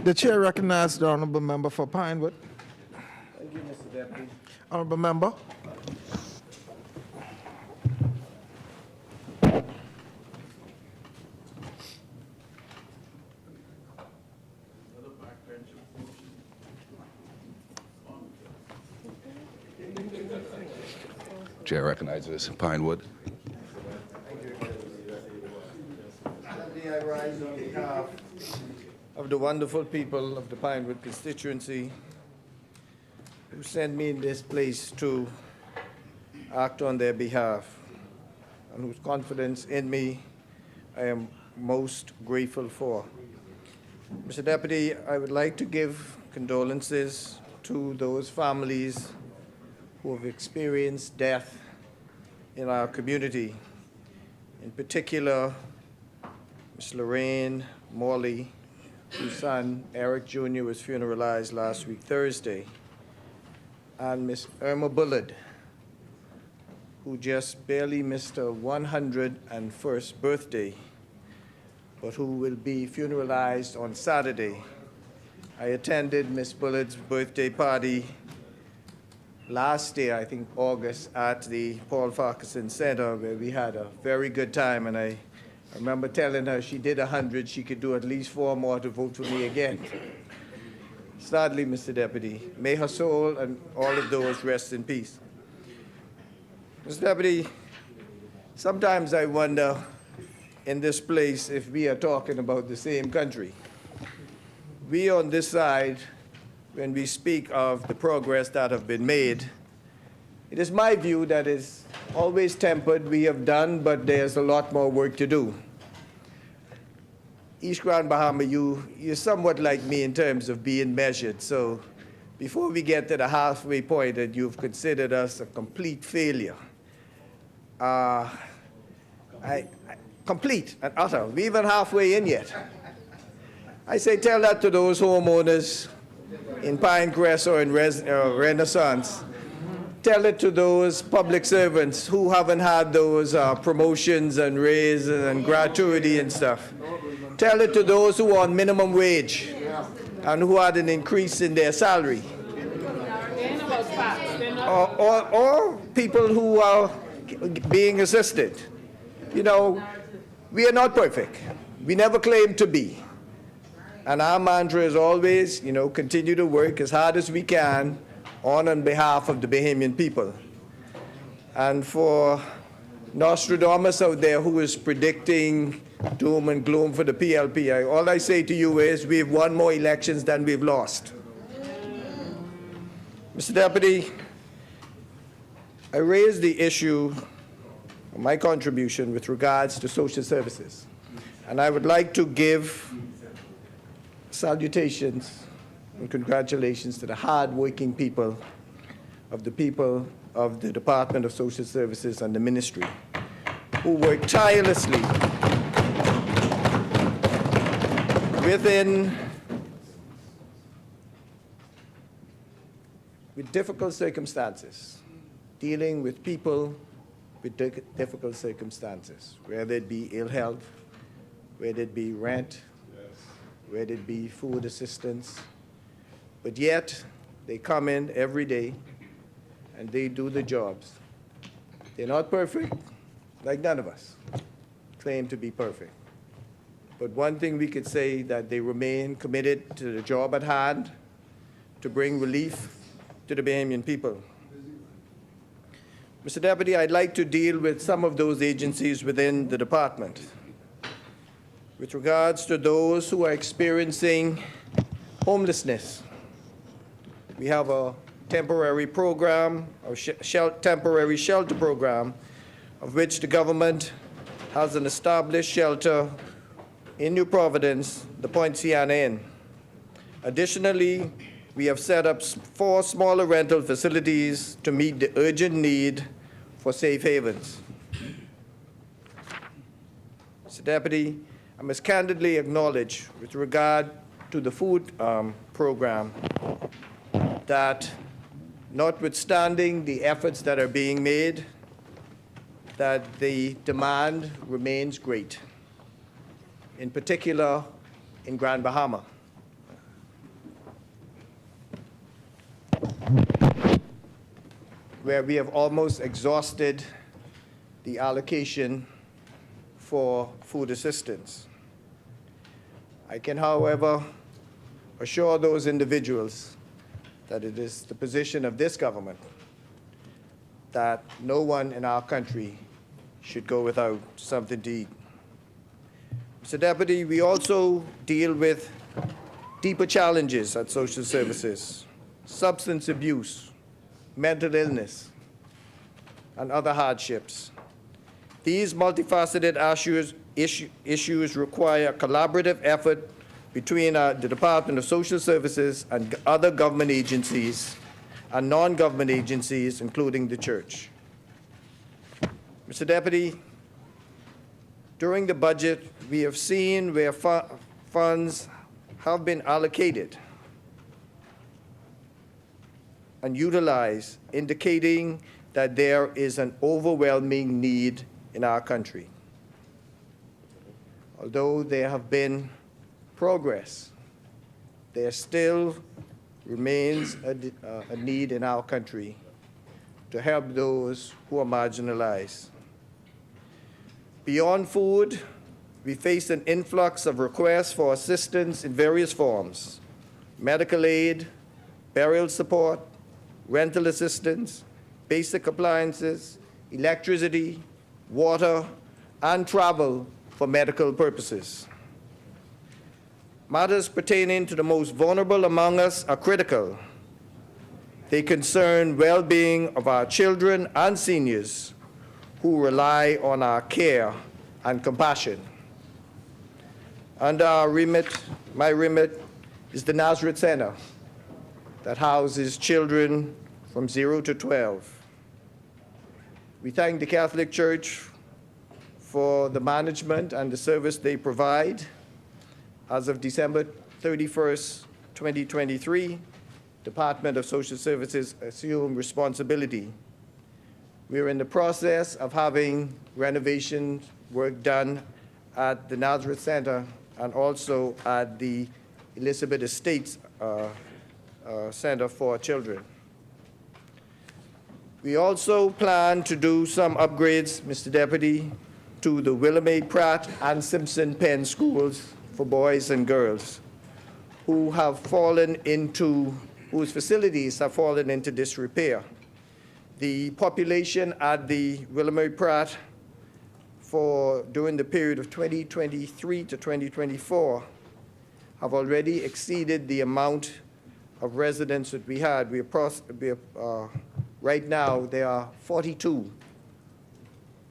The chair recognizes the honorable member for Pinewood. Thank you, Mr. Deputy. Honorable member. Chair recognizes Pinewood. I rise on behalf of the wonderful people of the Pinewood constituency who sent me in this place to act on their behalf and whose confidence in me I am most grateful for. Mr. Deputy, I would like to give condolences to those families who have experienced death in our community. In particular, Ms. Lorraine Morley, whose son Eric Jr. was funeralized last week Thursday, and Ms. Irma Bullard, who just barely missed her 101st birthday, but who will be funeralized on Saturday. I attended Ms. Bullard's birthday party last year, I think August, at the Paul Farquharson Center, where we had a very good time, and I remember telling her she did 100, she could do at least 4 more to vote for me again. Sadly, Mr. Deputy, may her soul and all of those rest in peace. Mr. Deputy, sometimes I wonder in this place if we are talking about the same country. We on this side, when we speak of the progress that have been made, it is my view that is always tempered. We have done, but there's a lot more work to do. East Grand Bahama, you're somewhat like me in terms of being measured. So before we get to the halfway point that you've considered us a complete failure, complete and utter, we even halfway in yet. I say tell that to those homeowners in Pinecrest or in Renaissance. Tell it to those public servants who haven't had those promotions and raises and gratuity and stuff. Tell it to those who are on minimum wage and who had an increase in their salary. Or people who are being assisted. You know, we are not perfect. We never claim to be. And our mantra is always, you know, continue to work as hard as we can on behalf of the Bahamian people. And for Nostradamus out there who is predicting doom and gloom for the PLP, all I say to you is we've won more elections than we've lost. Mr. Deputy, I raised the issue of my contribution with regards to social services. And I would like to give salutations and congratulations to the hard-working people of the Department of Social Services and the ministry who work tirelessly with difficult circumstances, dealing with people with difficult circumstances, whether it be ill health, whether it be rent, whether it be food assistance. But yet, they come in every day and they do the jobs. They're not perfect, like none of us claim to be perfect. But one thing we could say that they remain committed to the job at hand to bring relief to the Bahamian people. Mr. Deputy, I'd like to deal with some of those agencies within the department. With regards to those who are experiencing homelessness, we have a temporary program, a temporary shelter program, of which the government has an established shelter in New Providence, the Point Sienna Inn. Additionally, we have set up 4 smaller rental facilities to meet the urgent need for safe havens. Mr. Deputy, I must candidly acknowledge, with regard to the food program, that notwithstanding the efforts that are being made, that the demand remains great, in particular in Grand Bahama. where we have almost exhausted the allocation for food assistance. I can, however, assure those individuals that it is the position of this government that no one in our country should go without something to eat. Mr. Deputy, we also deal with deeper challenges at social services: substance abuse, mental illness, and other hardships. These multifaceted issues require a collaborative effort between the Department of Social Services and other government agencies and non-government agencies, including the church. Mr. Deputy, during the budget, we have seen where funds have been allocated and utilized, indicating that there is an overwhelming need in our country. Although there have been progress, there still remains a need in our country to help those who are marginalized. Beyond food, we face an influx of requests for assistance in various forms: medical aid, burial support, rental assistance, basic appliances, electricity, water, and travel for medical purposes. Matters pertaining to the most vulnerable among us are critical. They concern well-being of our children and seniors who rely on our care and compassion. Under our remit, my remit, is the Nazareth Center that houses children from 0 to 12. We thank the Catholic Church for the management and the service they provide. As of December 31st, 2023, Department of Social Services assumed responsibility. We are in the process of having renovation work done at the Nazareth Center and also at the Elizabeth Estates Center for Children. We also plan to do some upgrades, Mr. Deputy, to the Willamette Pratt and Simpson Penn schools for boys and girls whose facilities have fallen into disrepair. The population at the Willamette Pratt during the period of 2023 to 2024 have already exceeded the amount of residents that we had. Right now, there are 42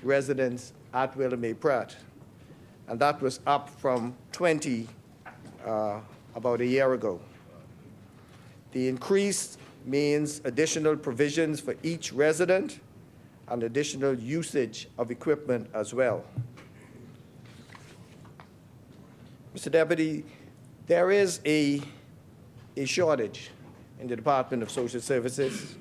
residents at Willamette Pratt, and that was up from 20 about a year ago. The increase means additional provisions for each resident and additional usage of equipment as well. Mr. Deputy, there is a shortage in the Department of Social Services,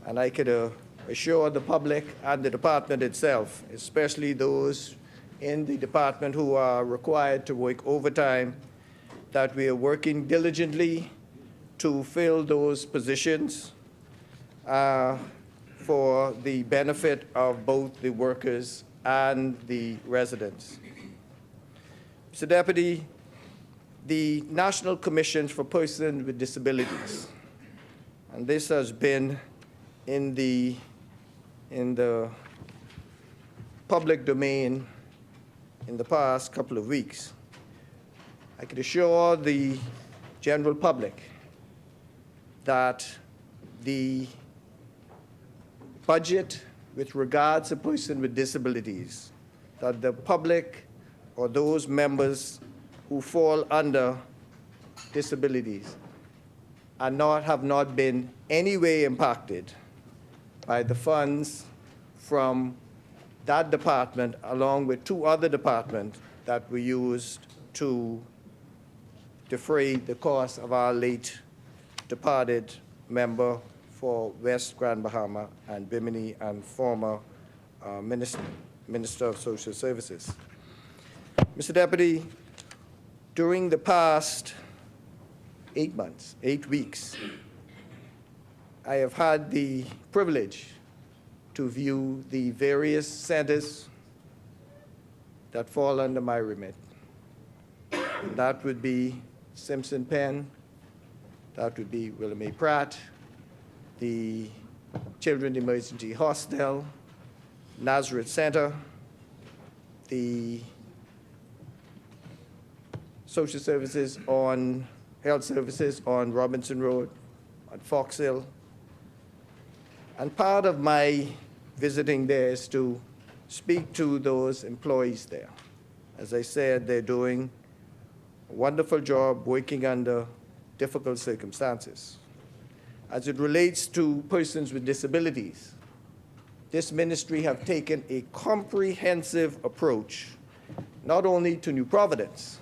and I could assure the public and the department itself, especially those in the department who are required to work overtime, that we are working diligently to fill those positions for the benefit of both the workers and the residents. Mr. Deputy, the National Commission for Persons with Disabilities, and this has been in the public domain in the past couple of weeks. I can assure the general public that the budget with regards to persons with disabilities, that the public or those members who fall under disabilities have not been any way impacted by the funds from that department, along with two other departments that were used to defray the cost of our late departed member for West Grand Bahama and Bimini and former Minister of Social Services. Mr. Deputy, during the past 8 weeks, I have had the privilege to view the various centers that fall under my remit. That would be Simpson Penn, that would be William A. Pratt, the Children Emergency Hostel, Nazareth Center, the social services on, health services on Robinson Road, on Fox Hill. And part of my visiting there is to speak to those employees there. As I said, they're doing a wonderful job working under difficult circumstances. As it relates to persons with disabilities, this ministry have taken a comprehensive approach, not only to New Providence,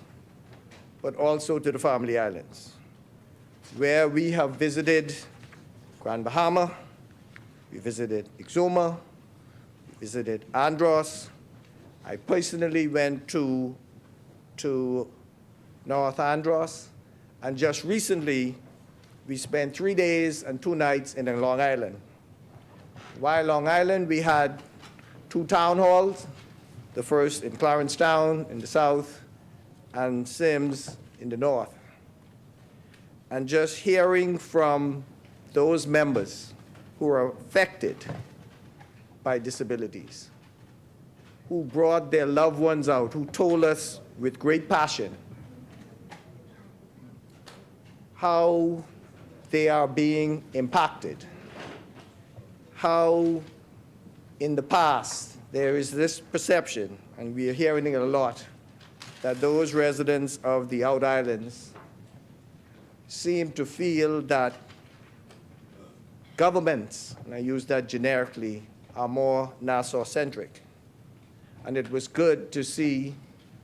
but also to the Family Islands, where we have visited Grand Bahama, we visited Exuma, we visited Andros. I personally went to North Andros, and just recently, we spent 3 days and 2 nights in Long Island. While Long Island, we had 2 town halls, the first in Clarencetown in the south and Sims in the north. And just hearing from those members who are affected by disabilities, who brought their loved ones out, who told us with great passion how they are being impacted, how in the past there is this perception, and we are hearing it a lot, that those residents of the Out Islands seem to feel that governments, and I use that generically, are more Nassau-centric. And it was good to see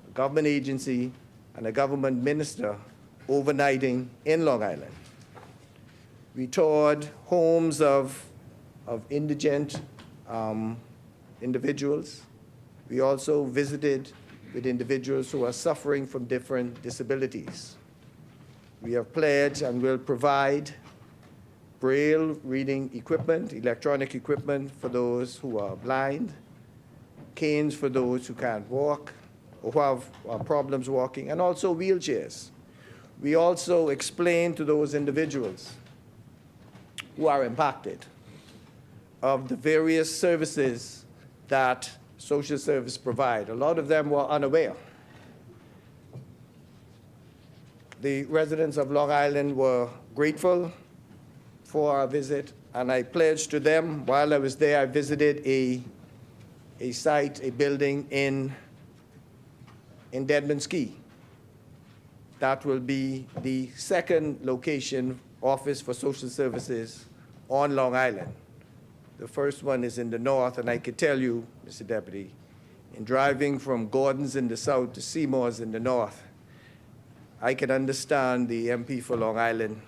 a government agency and a government minister overnighting in Long Island. We toured homes of indigent individuals. We also visited with individuals who are suffering from different disabilities. We have pledged and will provide Braille reading equipment, electronic equipment for those who are blind, canes for those who can't walk or who have problems walking, and also wheelchairs. We also explain to those individuals who are impacted of the various services that social service provide. A lot of them were unaware. The residents of Long Island were grateful for our visit, and I pledged to them, while I was there, I visited a site, a building in Deadman's Key. That will be the second location office for social services on Long Island. The first one is in the north, and I can tell you, Mr. Deputy, in driving from Gordon's in the south to Seymour's in the north, I can understand the MP for Long Island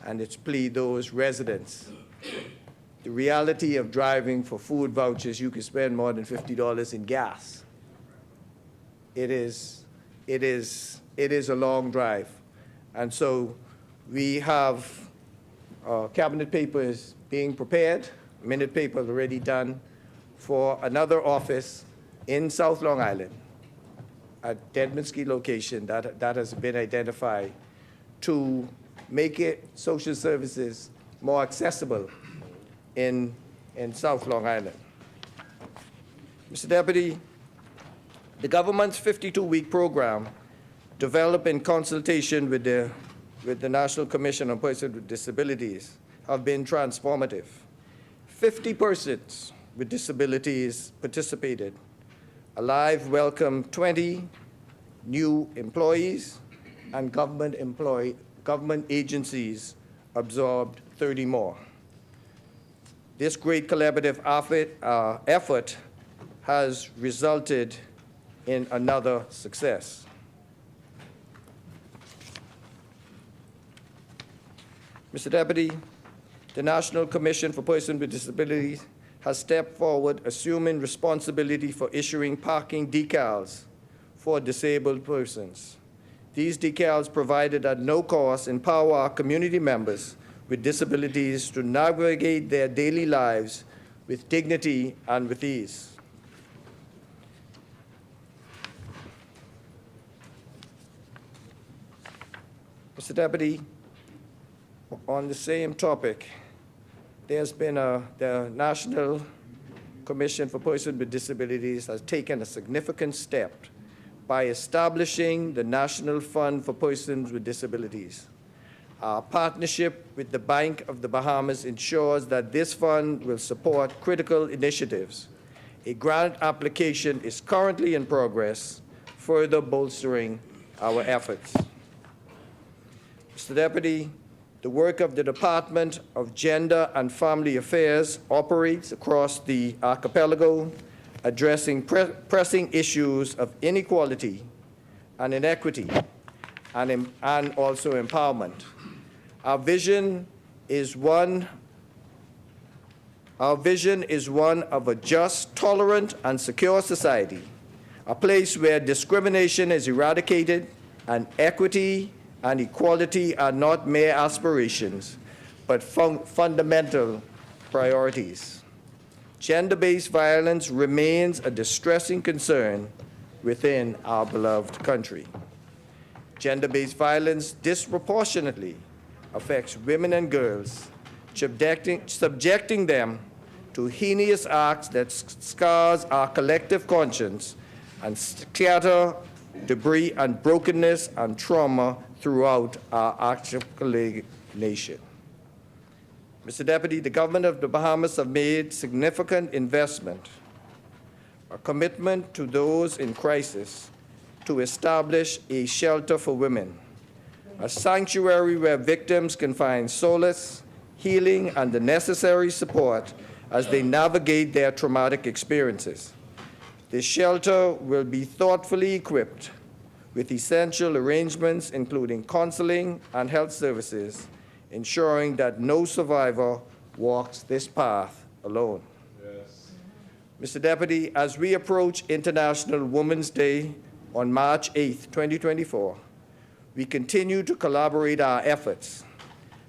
and its plea, those residents. The reality of driving for food vouchers, you can spend more than $50 in gas. It is a long drive. And so we have cabinet papers being prepared, minute papers already done for another office in South Long Island at Deadman's Key location that has been identified to make it social services more accessible in South Long Island. Mr. Deputy, the government's 52-week program, developed in consultation with the National Commission on Persons with Disabilities, have been transformative. 50 persons with disabilities participated. Alive welcomed 20 new employees, and government agencies absorbed 30 more. This great collaborative effort has resulted in another success. Mr. Deputy, the National Commission for Persons with Disabilities has stepped forward, assuming responsibility for issuing parking decals for disabled persons. These decals, provided at no cost, empower our community members with disabilities to navigate their daily lives with dignity and with ease. Mr. Deputy, on the same topic, there's been the National Commission for Persons with Disabilities has taken a significant step by establishing the National Fund for Persons with Disabilities. Our partnership with the Bank of the Bahamas ensures that this fund will support critical initiatives. A grant application is currently in progress, further bolstering our efforts. Mr. Deputy, the work of the Department of Gender and Family Affairs operates across the archipelago, addressing pressing issues of inequality and inequity and also empowerment. Our vision is one of a just, tolerant, and secure society, a place where discrimination is eradicated and equity and equality are not mere aspirations, but fundamental priorities. Gender-based violence remains a distressing concern within our beloved country. Gender-based violence disproportionately affects women and girls, subjecting them to heinous acts that scars our collective conscience and scatter debris and brokenness and trauma throughout our archipelago nation. Mr. Deputy, the government of the Bahamas have made significant investment, a commitment to those in crisis to establish a shelter for women, a sanctuary where victims can find solace, healing, and the necessary support as they navigate their traumatic experiences. This shelter will be thoughtfully equipped with essential arrangements, including counseling and health services, ensuring that no survivor walks this path alone. Yes. Mr. Deputy, as we approach International Women's Day on March 8, 2024, we continue to collaborate our efforts.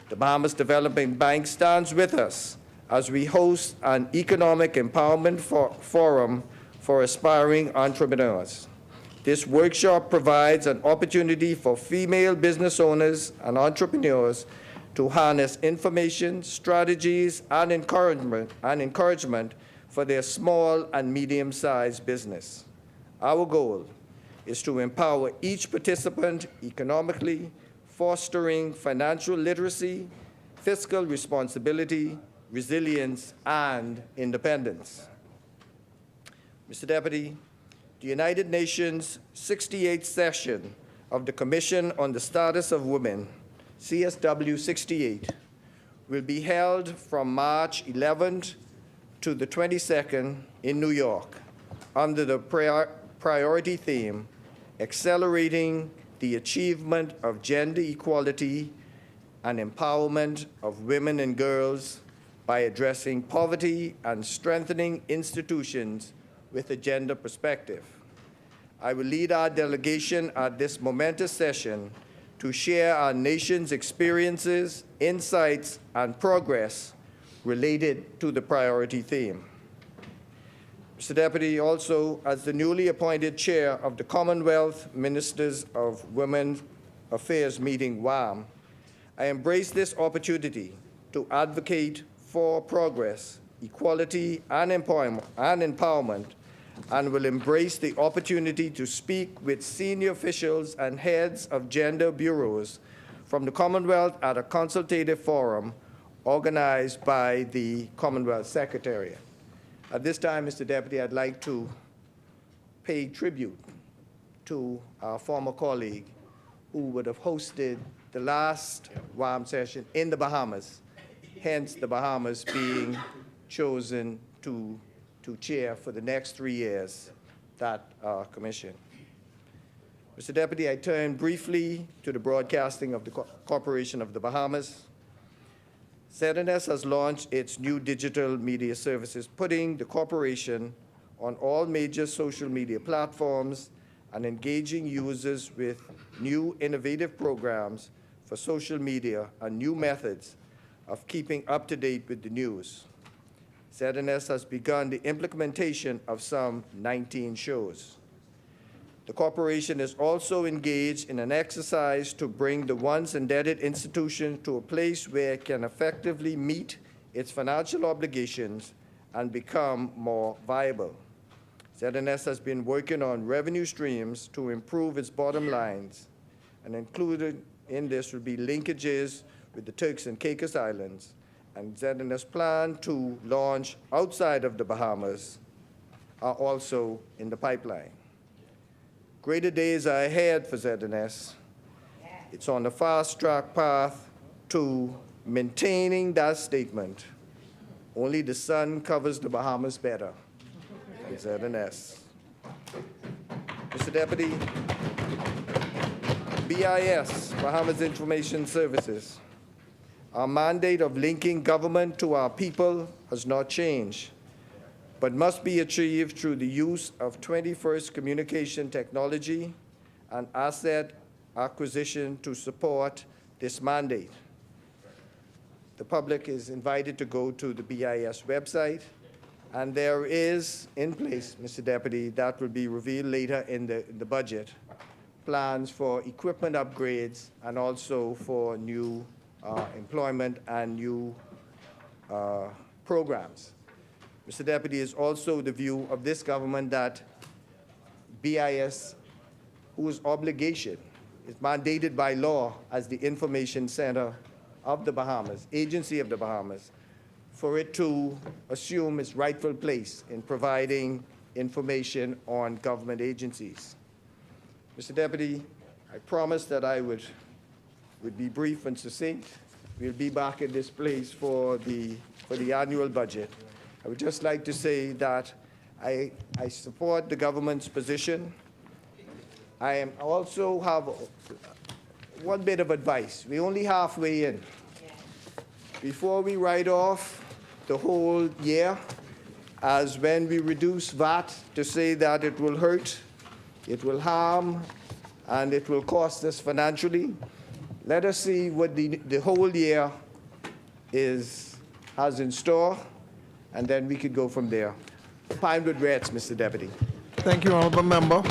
The Bahamas Development Bank stands with us as we host an economic empowerment forum for aspiring entrepreneurs. This workshop provides an opportunity for female business owners and entrepreneurs to harness information, strategies, and encouragement for their small and medium-sized business. Our goal is to empower each participant economically, fostering financial literacy, fiscal responsibility, resilience, and independence. Mr. Deputy, the United Nations 68th session of the Commission on the Status of Women, CSW 68, will be held from March 11th to the 22nd in New York under the priority theme, Accelerating the Achievement of Gender Equality and Empowerment of Women and Girls by Addressing Poverty and Strengthening Institutions with a Gender Perspective. I will lead our delegation at this momentous session to share our nation's experiences, insights, and progress related to the priority theme. Mr. Deputy, also, as the newly appointed chair of the Commonwealth Ministers of Women's Affairs meeting, WAM, I embrace this opportunity to advocate for progress, equality, and empowerment, and will embrace the opportunity to speak with senior officials and heads of gender bureaus from the Commonwealth at a consultative forum organized by the Commonwealth Secretariat. At this time, Mr. Deputy, I'd like to pay tribute to our former colleague who would have hosted the last WAM session in the Bahamas, hence the Bahamas being chosen to chair for the next 3 years that commission. Mr. Deputy, I turn briefly to the broadcasting of the Corporation of the Bahamas. ZNS has launched its new digital media services, putting the corporation on all major social media platforms and engaging users with new innovative programs for social media and new methods of keeping up to date with the news. ZNS has begun the implementation of some 19 shows. The corporation is also engaged in an exercise to bring the once indebted institution to a place where it can effectively meet its financial obligations and become more viable. ZNS has been working on revenue streams to improve its bottom lines, and included in this would be linkages with the Turks and Caicos Islands, and ZNS plan to launch outside of the Bahamas are also in the pipeline. Greater days are ahead for ZNS. It's on the fast-track path to maintaining that statement. Only the sun covers the Bahamas better. ZNS. Mr. Deputy, BIS, Bahamas Information Services. Our mandate of linking government to our people has not changed, but must be achieved through the use of 21st communication technology and asset acquisition to support this mandate. The public is invited to go to the BIS website, and there is in place, Mr. Deputy, that will be revealed later in the budget, plans for equipment upgrades and also for new employment and new programs. Mr. Deputy, is also the view of this government that BIS, whose obligation is mandated by law as the information center of the Bahamas, agency of the Bahamas, for it to assume its rightful place in providing information on government agencies. Mr. Deputy, I promised that I would be brief and succinct. We'll be back in this place for the annual budget. I would just like to say that I support the government's position. I also have one bit of advice. We're only halfway in. Before we write off the whole year, as when we reduce VAT to say that it will hurt, it will harm, and it will cost us financially, let us see what the whole year has in store, and then we could go from there. Pinewood Reds, Mr. Deputy. Thank you, honorable member.